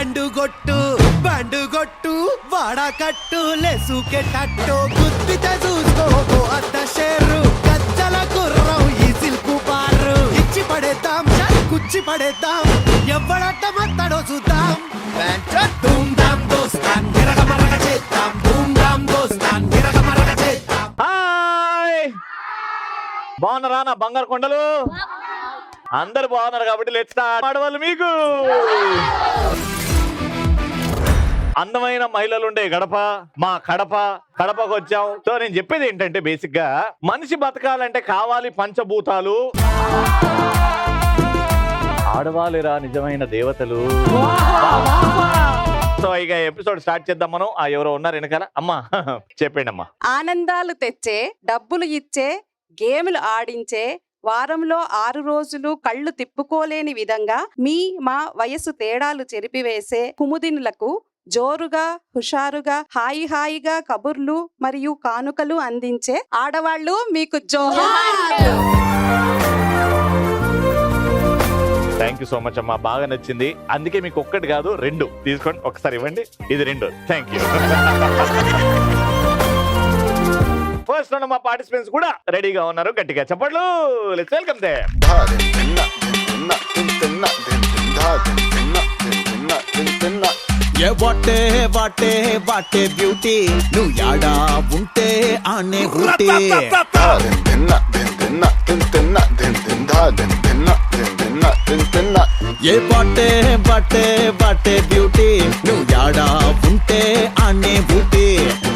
బండు గొట్టు వాడకట్టు లేసుకేటట్టు గుద్దితే చూసుకో అద్ద షేరు గజ్జల గుర్రం ఈ సిల్కు బారు ఇచ్చి పడేద్దాం కుచ్చి పడేద్దాం ఎవడట్ట మత్తడో చూద్దాం ధూమ్ ధామ్ దోస్తాన్ గిరగమరగ చేద్దాం ధూమ్ ధామ్ దోస్తాన్ గిరగమరగ చేద్దాం. బాగున్నారా నా బంగారు కొండలు? అందరు బాగున్నారు కాబట్టి లెట్స్ స్టార్ట్. ఆడవాళ్ళు మీకు అందమైన మహిళలు ఉండే గడప మా కడపకు వచ్చాం. సో నేను చెప్పేది ఏంటంటే బేసిక్ గా మనిషి బతకాలంటే కావాలి పంచభూతాలు. ఆడవాళ్ళురా నిజమైన దేవతలు. సో ఇక ఎపిసోడ్ స్టార్ట్ చేద్దాం మనం. ఎవరో ఉన్నారు వెనకాల. అమ్మా చెప్పండి అమ్మా. ఆనందాలు తెచ్చే, డబ్బులు ఇచ్చే, గేములు ఆడించే, వారంలో 6 రోజులు కళ్ళు తిప్పుకోలేని విధంగా మా వయసు తేడాలు చెరిపివేసే కుముదినులకు జోరుగా హుషారుగా హాయిగా కబుర్లు మరియు కానుకలు అందించే ఆడవాళ్ళు మీకు జోహార్. థ్యాంక్ యూ సో మచ్ అమ్మా, బాగా నచ్చింది. అందుకే మీకు ఒక్కటి కాదు 2 తీసుకోండి. ఒకసారి ఇవ్వండి, ఇది 2. Thank you. ఫస్ట్ మా పార్టిసిపెంట్స్ కూడా రెడీగా ఉన్నారు. గట్టిగా చెప్పట్లు. Let's welcome them. What a what a what a beauty నువ్వు యాడా ఉంటే ఆనే ఊటీ. ఏ వాటే వాటే వాటే బ్యూటీ నువ్వు యాడా ఉంటే ఆనే ఊటీ.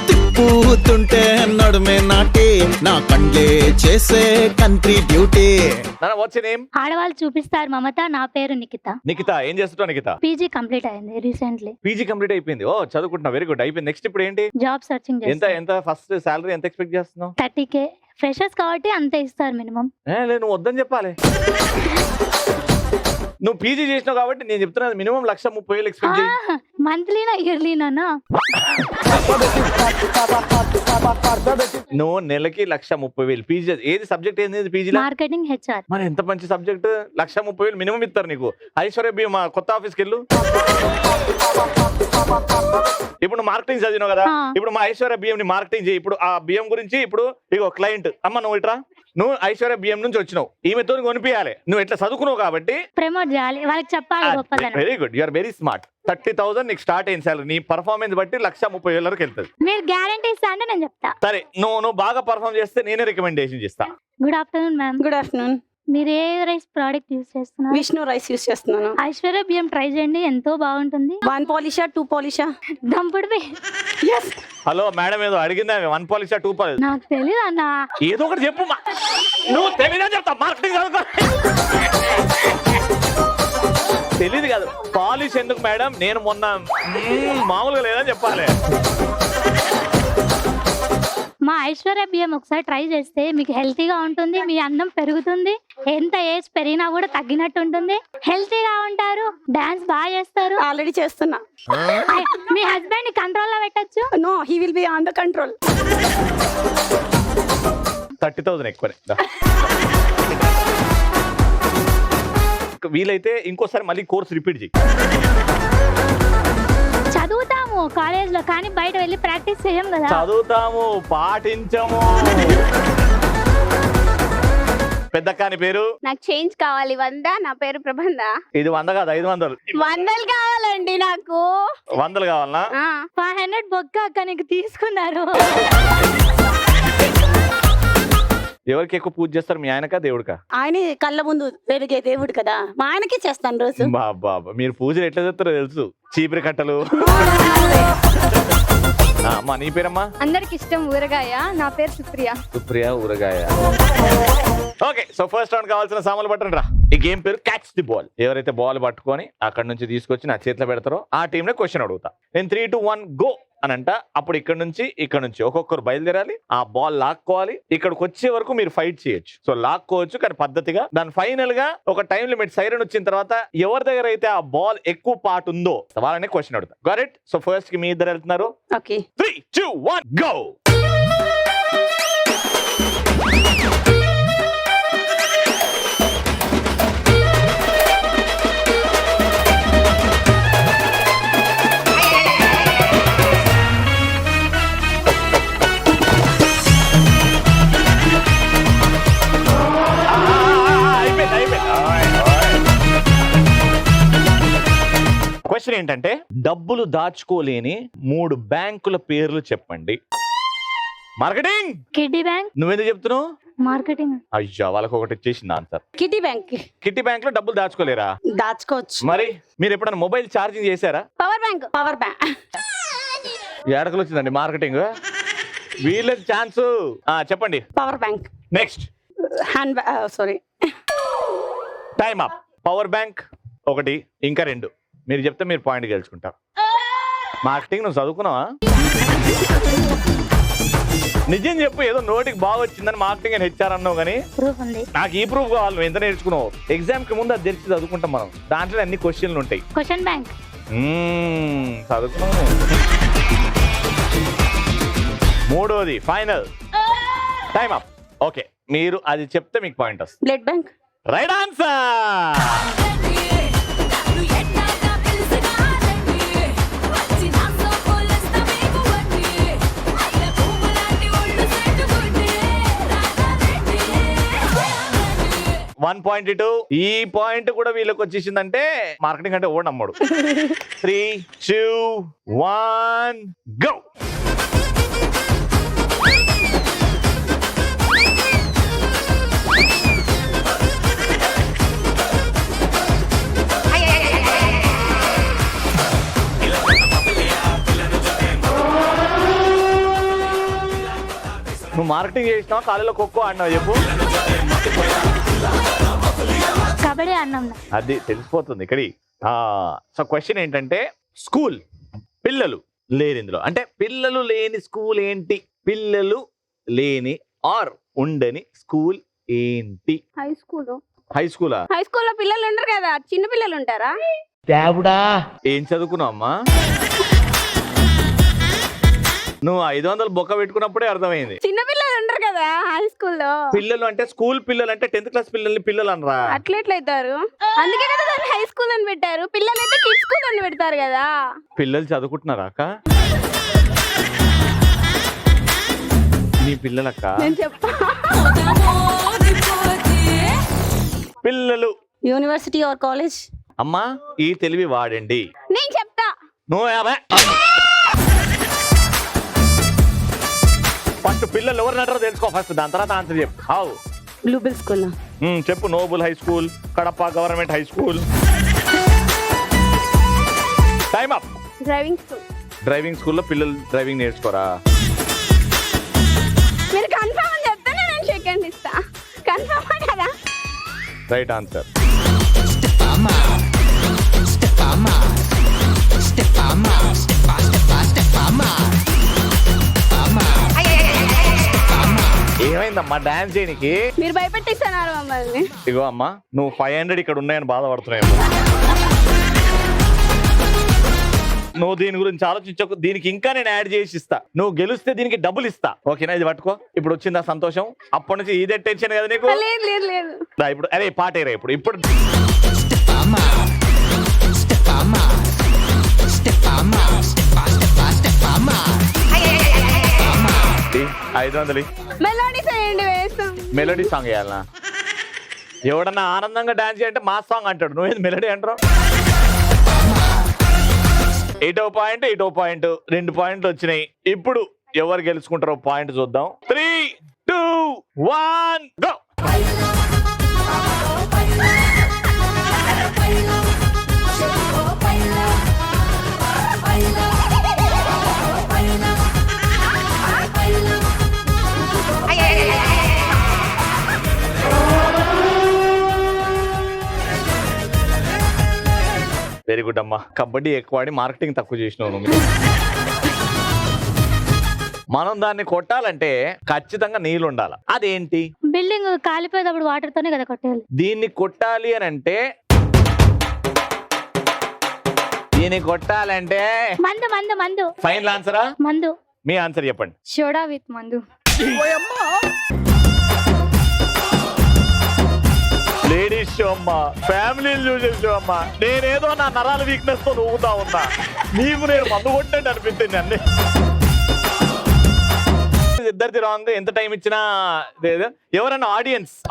తిప్పుతుంటే నడుమే నాటి నా కండ్లే చేసే కంట్రీ బ్యూటీ. ఆడవాళ్ళు చూపిస్తారు మమత. నా పేరు నిఖిత. నిఖిత ఏం చేస్తుంటావు నిఖిత? పీజీ కంప్లీట్ అయింది రీసెంట్లీ. పీజీ కంప్లీట్ అయిపోయింది. ఓ చదువుకుంటున్నా, వెరీ గుడ్. అయిపోయింది. నెక్స్ట్ ఇప్పుడు ఏంటి? Job searching. ఎంత ఫస్ట్ సాలరీ ఎంత ఎక్స్పెక్ట్ చేస్తున్నావు? 30K. ఫ్రెషర్స్ కాబట్టి అంతే ఇస్తారు మినిమం. నువ్వు వద్దని చెప్పాలి. నువ్వు పీజీ చేసినావు కాబట్టి నేను చెప్తున్నా మినిమం 1,30,000 ఎక్స్పెక్ట్ చేయి. మంత్లీనా ఇయర్లీనా? నువ్వు నెలకి 1,30,000 పీజీ. ఏది సబ్జెక్ట్ ఏంది పీజీ? Marketing HR. మరి ఎంత మంచి సబ్జెక్ట్. 1,30,000 మినిమం ఇస్తారు నీకు. ఐశ్వర్య బియ్యం మా కొత్త ఆఫీస్కి వెళ్ళు. ఇప్పుడు మార్కెటింగ్ చదివినావు కదా, ఇప్పుడు మా ఐశ్వర్య బియ్యం ని మార్కెటింగ్ చేయి. ఇప్పుడు ఆ బియ్యం గురించి ఇప్పుడు ఇగో క్లయింట్ అమ్మ నువ్వు ఇట్రా, నువ్వు ఐశ్వర్య బియ్యం నుంచి వచ్చినావు, ఈమెతో కొనిపించాలి. నువ్వు ఎట్లా చదువుకున్నావు కాబట్టి ప్రమోట్ చేయాలి, వాళ్ళకి చెప్పాలి. Very good, you're very smart. 30,000 నీకు స్టార్ట్ అయిన సాలరీ. నీ పర్ఫార్మెన్స్ బట్టి 1,30,000 వరకు వెళ్తుంది. మీరు గ్యారంటీ ఇస్తా అంటే నేను చెప్తా. సరే, నువ్వు బాగా పర్ఫార్మ్ చేస్తే నేనే రికమెండేషన్ చేస్తా. Good afternoon ma'am. Good afternoon. మీరు ఏ రైస్ ప్రోడక్ట్ యూజ్ చేస్తున్నారు? విష్ణు రైస్ యూజ్ చేస్తున్నాను. ఐశ్వర్య బియ్యం ట్రై చేయండి, ఎంతో బాగుంటుంది. 1 పాలిషా 2 పాలిషా? దంపుడు బియ్యం. హలో మేడం, ఏదో అడిగిందా? 1 పాలిషా 2 పాలిషా? నాకు తెలియదు అన్న. ఏదో ఒకటి చెప్పు. నువ్వు తెలియదా చెప్తా. మార్కెటింగ్ తెలీదు కాదు. పాలిష్ ఎందుకు మేడం? నేను మొన్న మామూలుగా లేదని చెప్పాలి. మా ఐశ్వర్య బియ్యం ఒకసారి ట్రై చేస్తే మీకు హెల్తీగా ఉంటుంది, మీ అందం పెరుగుతుంది, ఎంత ఏజ్ పెరిగినా కూడా తగ్గినట్టు ఉంటుంది, హెల్తీగా ఉంటారు, డాన్స్ బాగా చేస్తారు. ఆల్రెడీ చేస్తున్నా. మీ హస్బెండ్ కంట్రోల్ లో పెట్టచ్చు. No, he will be on the control. 30,000 ఎక్కువనే. వీలైతే ఇంకోసారి మళ్ళీ కోర్స్ రిపీట్ చేయి. చదువుతాము కాలేజ్ లో, కానీ బయట వెళ్ళి ప్రాక్టీస్ చేయం కదా. చదువుతాము, పాటించము. పెద్దక్కాని పేరు? నాకు చేంజ్ కావాలి 100. నా పేరు ప్రబంధ. ఇది 100 కాదు, 500. 100 కావాలండి నాకు. 100 కావాలనా? 500 బొక్క అక్క నీకు తీసుకున్నారు. ఎవరికి ఎక్కువ పూజ చేస్తారు? మీ ఆయనకా దేవుడికా? ఆయన కళ్ళ ముందు వెలిగే దేవుడు కదా, మా ఆయనకే చేస్తాను రోజు. బాబా, మీరు పూజలు ఎట్లా చేస్తారో తెలుసు. చీపురి కట్టలు. అమ్మా నీ పేరమ్మా? అందరికి ఇష్టం ఊరగాయ. నా పేరు సుప్రియ. సుప్రియ ఊరగాయ. ఓకే, సో ఫస్ట్ రౌండ్ కావాల్సిన సామాన్లు పట్టండి రా. ఈ గేమ్ పేరు క్యాచ్ ది బాల్. ఎవరైతే బాల్ పట్టుకొని అక్కడ నుంచి తీసుకొచ్చి నా చేతిలో పెడతారో ఆ టీమ్ నే క్వశ్చన్ అడుగుతా. నేను 3, 2, 1 గో అనంట. అప్పుడు ఇక్కడ నుంచి ఒక్కొక్కరు బయలుదేరాలి. ఆ బాల్ లాక్కోవాలి. ఇక్కడికి వచ్చే వరకు మీరు ఫైట్ చేయొచ్చు. సో లాక్కోవచ్చు, కానీ పద్ధతిగా. దాని ఫైనల్ గా ఒక టైం లిమిట్ సైరన్ వచ్చిన తర్వాత ఎవరి దగ్గర అయితే ఆ బాల్ ఎక్కువ పార్ట్ ఉందో వాళ్ళనే క్వశ్చన్ అడుగుతా. Got it? సో ఫస్ట్ కి మీ ఇద్దరు వెళ్తున్నారు. Okay, 3, 2, 1 go. క్వశ్చన్ ఏంటంటే డబ్బులు దాచుకోలేని 3 బ్యాంకుల పేర్లు చెప్పండి. Marketing kiddy bank. నువ్వేందుకు చెప్తున్నావు? మార్కెటింగ్. అయ్యా వాళ్ళకి ఒకటి ఇచ్చేసింది answer. Kitty bank. Kitty bank లో డబ్బులు దాచుకోలేరా? దాచుకోవచ్చు. మరి మీరు ఎప్పుడైనా మొబైల్ ఛార్జింగ్ చేశారా? Power bank. Power bank. ఏడకలు వచ్చిందండి మార్కెటింగ్. వీళ్ళకి ఛాన్స్. చెప్పండి. Power bank. Next hand sorry. Time up. Power bank ఒకటి, ఇంకా 2 మీరు చెప్తే మీరు పాయింట్ గెలుచుకుంటారు. మార్కెటింగ్ నువ్వు చదువుకున్నావా? నిజం చెప్పు, ఏదో నోటికి బాగా వచ్చిందని మార్కెటింగ్ అని హెచ్ఆర్ అన్నావు కానీ ప్రూఫ్ ఉంది. నాకు ఈ ప్రూఫ్ కావాలి. నువ్వు ఎంత నేర్చుకున్నావు? ఎగ్జామ్ కి ముందు అది తెలిసి చదువుకుంటాం మనం. దాంట్లో అన్ని క్వశ్చన్లు ఉంటాయి. Question bank. చదువుకున్నావు. మూడోది ఫైనల్. Time up. ఓకే, మీరు అది చెప్తే మీకు పాయింట్ వస్తుంది. Blood bank. Right answer. One point ఇటు. ఈ పాయింట్ కూడా వీళ్ళకి వచ్చేసిందంటే మార్కెటింగ్ అంటే ఓడి నమ్మడు. 3, 2, 1 గో. నువ్వు మార్కెటింగ్ చేసినావా? కాలేజీలో ఖోఖో ఆడినావు చెప్పు. కబడ్డీ అన్నం. అది తెలిసిపోతుంది ఇక్కడి. సో క్వశ్చన్ ఏంటంటే స్కూల్ పిల్లలు లేని ఇందులో, అంటే పిల్లలు లేని స్కూల్ ఏంటి? పిల్లలు లేని ఆర్ ఉండని స్కూల్ ఏంటి? High school. హై స్కూలా? హై స్కూల్లో పిల్లలు ఉండరు కదా, చిన్న పిల్లలు ఉంటారా? ఏం చదువుకున్నావు అమ్మా? నువ్వు 500 బొక్క పెట్టుకున్నప్పుడే అర్థమైంది. చిన్న పిల్లలు ఉండరు కదా హై స్కూల్లో. పిల్లలు అంటే స్కూల్ పిల్లలు అంటే 10th క్లాస్ పిల్లల్ని పిల్లలు అనరా? అట్లెట్లయితారు? అందుకే కదా దాన్ని హై స్కూల్ అని పెట్టారు. పిల్లలు అయితే కిడ్స్ స్కూల్ అని పెడతారు కదా. పిల్లలు చదువుకుంటున్నారా అక్క? నీ పిల్లలక్క? నేను చెప్తా. పిల్లలు యూనివర్సిటీ ఆర్ కాలేజ్. అమ్మా ఈ తెలివి వాడండి. నేను చెప్తా. నువ్వు ఫస్ట్ పిల్లలు ఎవరు నటారో తెలుసుకో ఫస్ట్, దాని తర్వాత ఆన్సర్ చెప్పు. హావ్. Bluebell school. చెప్పు. Noble high school, Kadapa government high school. Time up. Driving school. డ్రైవింగ్ స్కూల్లో పిల్లలు డ్రైవింగ్ నేర్చుకోరా? మీరు కన్ఫర్మ్ అని చెప్తానే నేను సెకండ్ ఇస్తా. కన్ఫర్మ్ కదా? Right answer. ఏమైందమ్మా డాన్స్ చేయనికి? మీరు భయపెట్టిస్తున్నారు మమ్మల్ని. ఇగో అమ్మా, నువ్వు 500 ఇక్కడ ఉన్నాయని బాధపడుతున్నావు. నువ్వు దీని గురించి ఆలోచించకు. దీనికి ఇంకా నేను యాడ్ చేసి ఇస్తా. నువ్వు గెలిస్తే దీనికి డబ్బులు ఇస్తా. ఓకేనా? ఇది పట్టుకో. ఇప్పుడు వచ్చిందా సంతోషం? అప్పటి నుంచి ఇదే టెన్షన్ కదా నీకు? లేదు లేదు లేదు. ఇప్పుడు అరే పాట ఏరా. ఇప్పుడు 500 మెలోడీ చేయండి వేస్తాం. మెలోడీ సాంగ్ వేయాలనా? ఎవడన్నా ఆనందంగా డాన్స్ చేయంటే మా సాంగ్ అంటాడు, నువ్వేది మెలోడీ అంటారు? 8వ పాయింట్ 2 పాయింట్లు వచ్చినాయి. ఇప్పుడు ఎవరు గెలుచుకుంటారో పాయింట్ చూద్దాం. 3, 2, 1 గో. వెరీ గుడ్ అమ్మా. కబడ్డీ ఎక్కువ ఆడి మార్కెటింగ్ తక్కువ చేసినావు నువ్వు. మనం దాన్ని కొట్టాలంటే ఖచ్చితంగా నీళ్ళు ఉండాలి. అదేంటి? బిల్డింగ్ కాలిపోయేటప్పుడు వాటర్ తోనే కదా కొట్టాలి. దీన్ని కొట్టాలి అని అంటే మందు మందు మందు. ఫైనల్ ఆన్సరా? మందు. మీ ఆన్సర్ చెప్పండి. సోడా విత్ మందు. లేడీస్ షో అమ్మా, ఫ్యామిలీని చూసే షో అమ్మా. నేనేదో నా నరాల వీక్నెస్ తో ఊగుతా ఉన్నా, నీకు నేను మందు కొట్టినట్టు అనిపించింది అన్ని. ఇద్దరిది రాంగ్. ఎంత టైం ఇచ్చినా ఎవరన్నా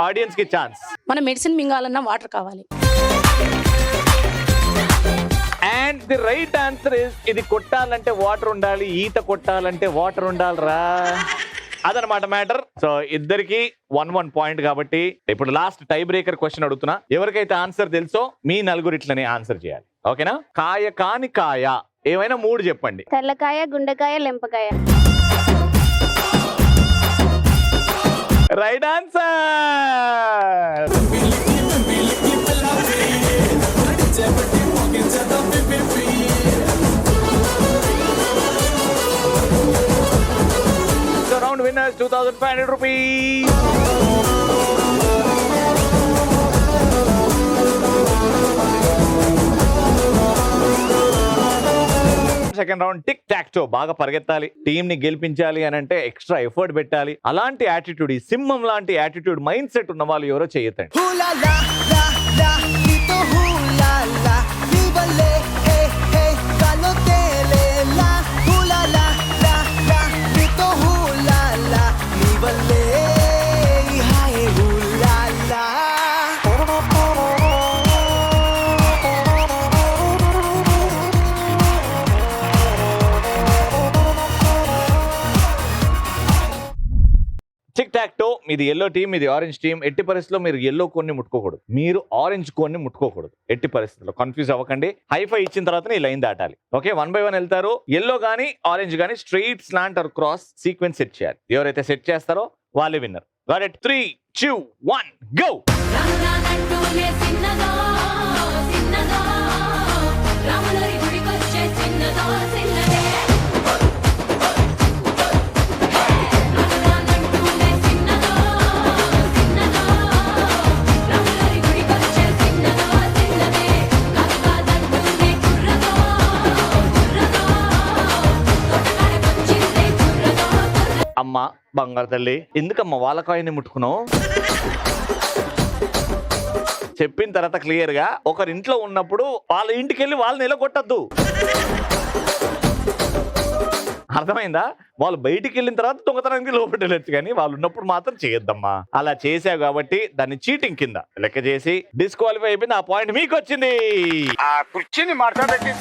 ఆడియన్స్ కి ఛాన్స్. మన మెడిసిన్ మింగాలన్నా వాటర్ కావాలి. And the right answer is ఇది కొట్టాలంటే వాటర్ ఉండాలి, ఈత కొట్టాలంటే వాటర్ ఉండాలిరా. అదనమాట మ్యాటర్. సో ఇద్దరికి 1-1 పాయింట్ కాబట్టి ఇప్పుడు లాస్ట్ టై బ్రేకర్ క్వశ్చన్ అడుగుతున్నా. ఎవరికైతే ఆన్సర్ తెలుసో మీ నలుగురు ఇట్లనే ఆన్సర్ చేయాలి. ఓకేనా? కాయ కాని కాయ ఏమైనా 3 చెప్పండి. తెల్లకాయ, గుండెకాయ, లెంపకాయ. Right answer. So round winners 2,500 rupees. Second round tick tack toe. బాగా పరిగెత్తాలి, టీమ్ ని గెలిపించాలి అని అంటే ఎక్స్ట్రా ఎఫర్ట్ పెట్టాలి. అలాంటి యాటిట్యూడ్, ఈ సింహం లాంటి యాటిట్యూడ్ మైండ్ సెట్ ఉన్న వాళ్ళు ఎవరో చేయొద్దండి. హూలా లా లా లా నీతో హూలా లా నీ వల్లే హే హే కాలో తేలేలా. హూలా లా లా లా నీతో హూలా లా నీ వల్లే హాయ్ హూలా లా. Tick tack toe. మీది ఎల్లో టీమ్, మీది ఆరెంజ్ టీమ్. ఎట్టి పరిస్థితుల్లో మీరు ఎల్లో కొన్ని ముట్టుకోకూడదు, మీరు ఆరెంజ్ కొన్ని ముట్టుకోకూడదు. ఎట్టి పరిస్థితుల్లో కన్ఫ్యూజ్ అవ్వకండి. హైఫై ఇచ్చిన తర్వాత ఈ లైన్ దాటాలి. ఓకే, 1 by 1 వెళ్తారు. ఎల్లో గానీ ఆరెంజ్ గానీ straight, slant or cross sequence set చేయాలి. ఎవరైతే సెట్ చేస్తారో వాళ్ళే విన్నర్. Got it? 3, 2, 1 గో. అమ్మ బంగారు తల్లి, ఎందుకమ్మా వాళ్ళ కాయని ముట్టుకున్నావు? చెప్పిన తర్వాత క్లియర్ గా, ఒకరి ఇంట్లో ఉన్నప్పుడు వాళ్ళ ఇంటికి వెళ్ళి వాళ్ళని నిలగొట్టద్దు. అర్థమైందా? వాళ్ళు బయటికి వెళ్ళిన తర్వాత దొంగతనానికి లోపలికి వెళ్ళొచ్చు, కానీ వాళ్ళు ఉన్నప్పుడు మాత్రం చేయొద్దమ్మా. అలా చేసావు కాబట్టి దాన్ని చీటింగ్ కింద లెక్క చేసి డిస్క్వాలిఫై అయిపోయింది. ఆ పాయింట్ మీకు వచ్చింది. ఆ కుర్చీని మాట్లాడబెట్టి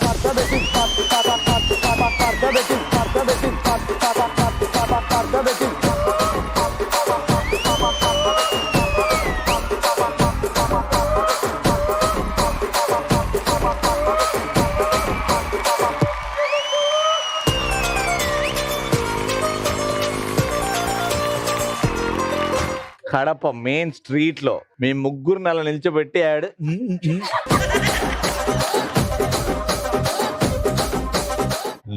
కడప మెయిన్ స్ట్రీట్ లో మీ ముగ్గురు నెల నిల్చోబెట్టి ఆడు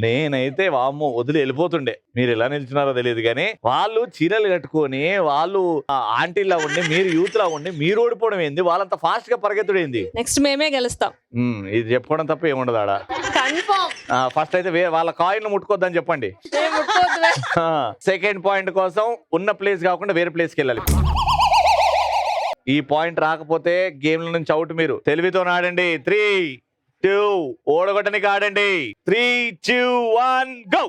నేనైతే వామ్మో వదిలి వెళ్ళిపోతుండే. మీరు ఎలా నిల్చున్నారో తెలియదు, కానీ వాళ్ళు చీరలు కట్టుకొని వాళ్ళు ఆంటీలా ఉండి మీరు యూత్ లా ఉండి మీరు ఓడిపోవడం ఏంది? వాళ్ళంత ఫాస్ట్ గా పరిగెత్తుడేంది? నెక్స్ట్ మేమే గెలుస్తాం. ఇది చెప్పుకోవడం తప్ప ఏముండదు ఆడ. ఫస్ట్ అయితే వాళ్ళ కాయిన్ ముట్టుకోద్దని చెప్పండి. సెకండ్ పాయింట్ కోసం ఉన్న ప్లేస్ కాకుండా వేరే ప్లేస్కి వెళ్ళాలి. ఈ పాయింట్ రాకపోతే గేమ్ నుంచి అవుట్. మీరు తెలివితో ఆడండి. 3, 2 ఓడగొట్టనికి ఆడండి. 3, 2, 1 గో.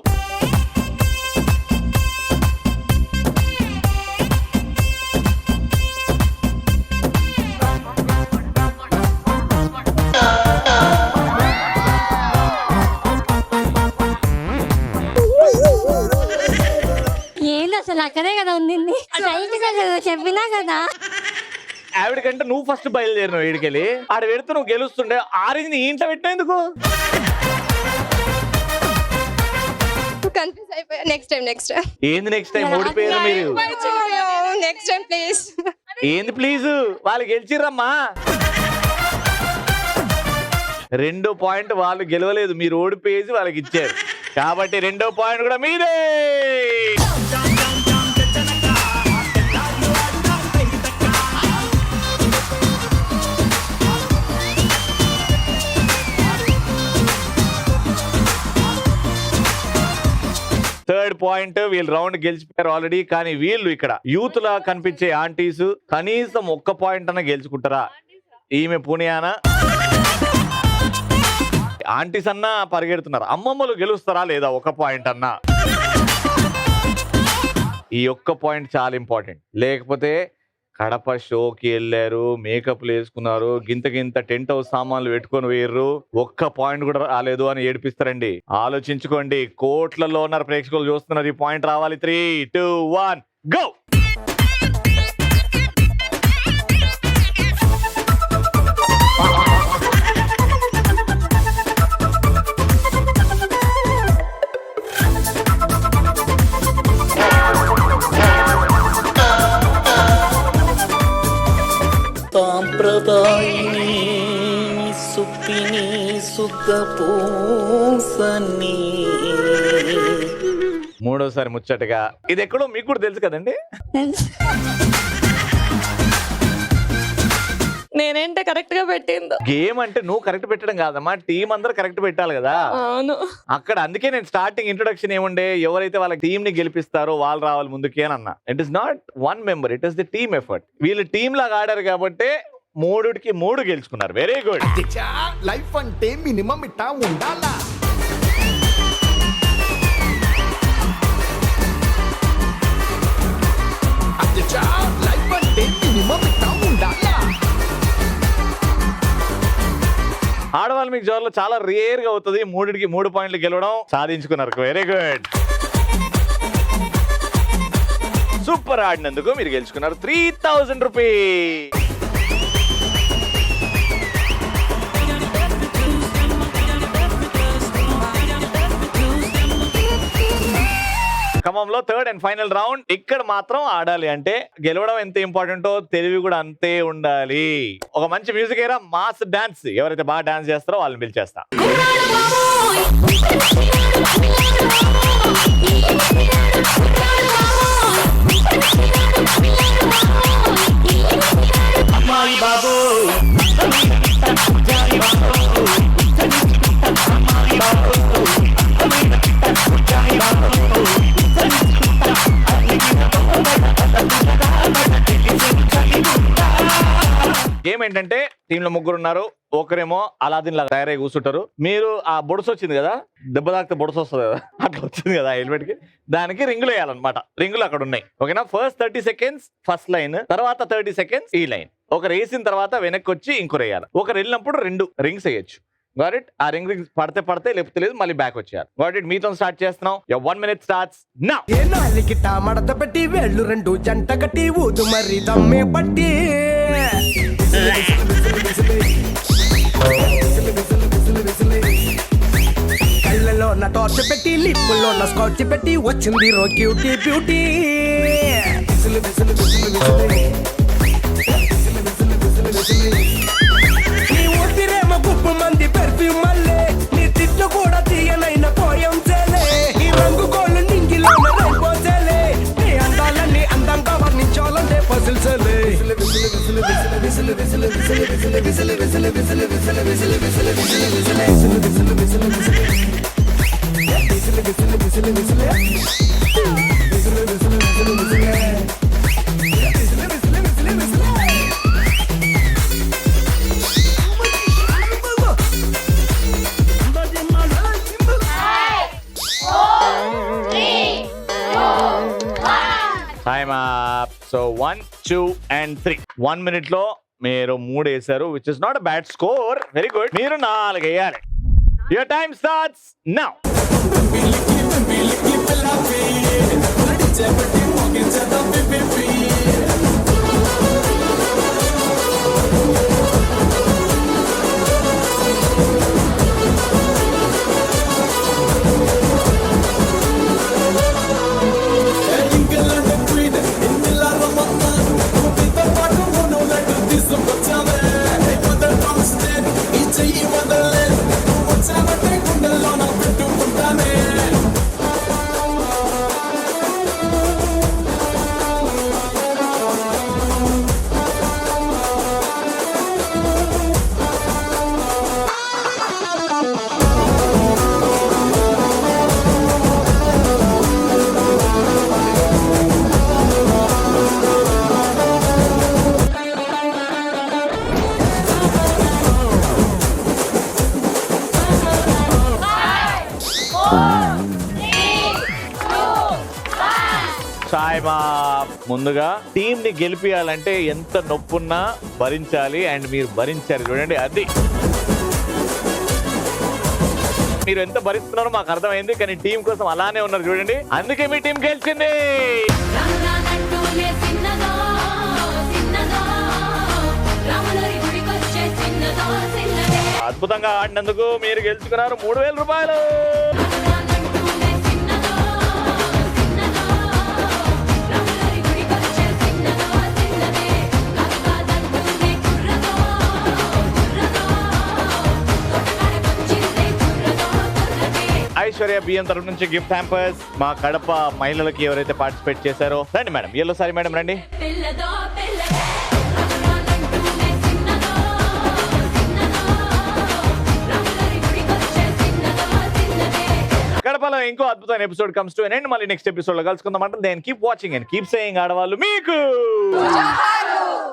ఏంది అసలు అక్కడే కదా ఉంది, చెప్పినా కదా. ఆవిడ కంటే నువ్వు ఫస్ట్ బయలుదేరినావు. వీడికెళ్ళి ఆడ పెడితే నువ్వు గెలుస్తుండే. ఆరెంజ్ ని ఇంట్లో పెట్టినా ఎందుకు? కన్ఫ్యూజ్ అయిపోయా. నెక్స్ట్ టైం ఏంది నెక్స్ట్ టైం? ఓడిపోయారు మీరు. Next time please. ఏంది ప్లీజ్? వాళ్ళు గెలిచిర్రమ్మా. 2 పాయింట్ వాళ్ళు గెలవలేదు, మీరు ఓడిపోయేసి వాళ్ళకి ఇచ్చారు. కాబట్టి 2వ పాయింట్ కూడా మీదే. థర్డ్ పాయింట్, వీళ్ళు రౌండ్ గెలిచిపోయారు ఆల్రెడీ. కానీ వీళ్ళు ఇక్కడ యూత్ లా కనిపించే ఆంటీస్ కనీసం 1 పాయింట్ అన్న గెలుచుకుంటారా? ఈమె పుణ్యాన ఆంటీస్ అన్నా పరిగెడుతున్నారు. అమ్మమ్మలు గెలుస్తారా లేదా 1 పాయింట్ అన్నా? ఈ 1 పాయింట్ చాలా ఇంపార్టెంట్. లేకపోతే కడప షోకి వెళ్ళారు, మేకప్లు వేసుకున్నారు, గింత టెంట్ హౌస్ సామాన్లు పెట్టుకొని వేయరు, ఒక్క పాయింట్ కూడా రాలేదు అని ఏడిపిస్తారండి. ఆలోచించుకోండి, కోట్లలో ఉన్నారు ప్రేక్షకులు చూస్తున్నారు, ఈ పాయింట్ రావాలి. 3, 2, 1 గో. సాంప్రదాయిని సుప్పిని సుఖ పూసని. మూడోసారి ముచ్చటగా, ఇది ఎక్కడో మీకు కూడా తెలుసు కదండి. నేనేంటే కరెక్ట్ గా పెట్టిందో. గేమ్ అంటే నువ్వు కరెక్ట్ పెట్టడం కాదమ్మా, టీం అందరూ కరెక్ట్ పెట్టాలి కదా. అవును. అక్కడ అందుకే నేను స్టార్టింగ్ ఇంట్రొడక్షన్ ఏముండే, ఎవరైతే వాళ్ళ టీం ని గెలిపిస్తారో వాళ్ళు రావాలి ముందుకి అని అన్నా. It is not one member, it is the team effort. వీళ్ళు టీం లాగా ఆడారు కాబట్టి 3కి 3 గెలుచుకున్నారు. Very good. లైఫ్ అంటే మినిమం ఇట్టా ఉండాలా. లైఫ్ అంటే మినిమం ఇట్టా ఉండాలా. ఆడవాళ్ళు మీకు జోర్లో చాలా రేర్ గా అవుతుంది 3కి 3 పాయింట్లు గెలవడం. సాధించుకున్నారు. Very good. సూపర్ ఆడినందుకు మీరు గెలుచుకున్నారు 3000 రూపీస్. క్రమంలో థర్డ్ అండ్ ఫైనల్ రౌండ్. ఇక్కడ మాత్రం ఆడాలి అంటే గెలవడం ఎంత ఇంపార్టెంటో తెలివి కూడా అంతే ఉండాలి. ఒక మంచి మ్యూజిక్ ఏరా, మాస్ డాన్స్. ఎవరైతే బాగా డాన్స్ చేస్తారో వాళ్ళని పిలిచేస్తా. గేమ్ ఏంటంటే టీమ్ లో 3 ఉన్నారు. ఒకరేమో అలాదిన్ లాగా తయారై కూర్చుంటారు. మీరు ఆ బొడుసు వచ్చింది కదా, దెబ్బ తాకితే బొడుసు వస్తుంది కదా, అట్లా వచ్చింది కదా హెల్మెట్ కి, దానికి రింగులు వేయాలన్నమాట. రింగులు అక్కడ ఉన్నాయి. ఓకేనా? ఫస్ట్ 30 సెకండ్స్ ఫస్ట్ లైన్, తర్వాత 30 సెకండ్స్ ఈ లైన్. ఒకరు వేసిన తర్వాత వెనక్కి వచ్చి ఇంకొరు వేయాలి. ఒకరు వెళ్ళినప్పుడు 2 రింగ్స్ వేయచ్చు. Got it? ఆ రింగ్ పడితే లేకపోతే లేదు, మళ్ళీ బ్యాక్ వచ్చేయాలి. Got it? మీతో స్టార్ట్ చేస్తున్నాం. 1 minute స్టార్ట్స్ నౌ. ఏ నాలికిట మడత పెట్టి వేళ్ళు 2 జంట కట్టి ఊదు మరి దమ్మే పట్టి కళ్ళలో నా టార్చ్ పెట్టి లిప్పుల్లో నా స్కాచ్ పెట్టి వచ్చింది రో క్యూటీ బ్యూటీ. నీ ఊపిరేమ గుప్పు మంది పెర్ఫ్యూమ్ మల్లే, నీ తిట్టు కూడా తీయనైన పోయం చేలే, ఈ రంగు కోళ్ళు నింగిలో పోసేలే, నీ అందాలన్నీ అందంగా వర్ణించాలంటే పజిల్సేలే. Time up. So 1, 2 and 3. 1 minute లో మీరు 3 వేశారు, which is not a bad score. Very good. మీరు 4 వేయాలి. Your time starts now. Time up. ముందుగా టీం ని గెలిపియాలంటే ఎంత నొప్పున్నా భరించాలి అండ్ మీరు భరించారు చూడండి. అది మీరు ఎంత భరిస్తున్నారో మాకు అర్థమైంది, కానీ టీం కోసం అలానే ఉన్నారు చూడండి. అందుకే మీ టీం గెలిచింది. అద్భుతంగా ఆడినందుకు మీరు గెలుచుకున్నారు 3000 రూపాయలు. ఐశ్వర్య బియ్యం తరఫు నుంచి గిఫ్ట్ హ్యాంపర్స్ మా కడప మహిళలకి ఎవరైతే పార్టిసిపేట్ చేశారో రండి మేడం. ఎల్లో సారీ మేడం రండి. కడపలో ఇంకో అద్భుతమైన episode comes to an end. మళ్ళీ నెక్స్ట్ ఎపిసోడ్ లో కలుసుకుందాం అంటే then keep watching and keep saying ఆడవాళ్ళు మీకు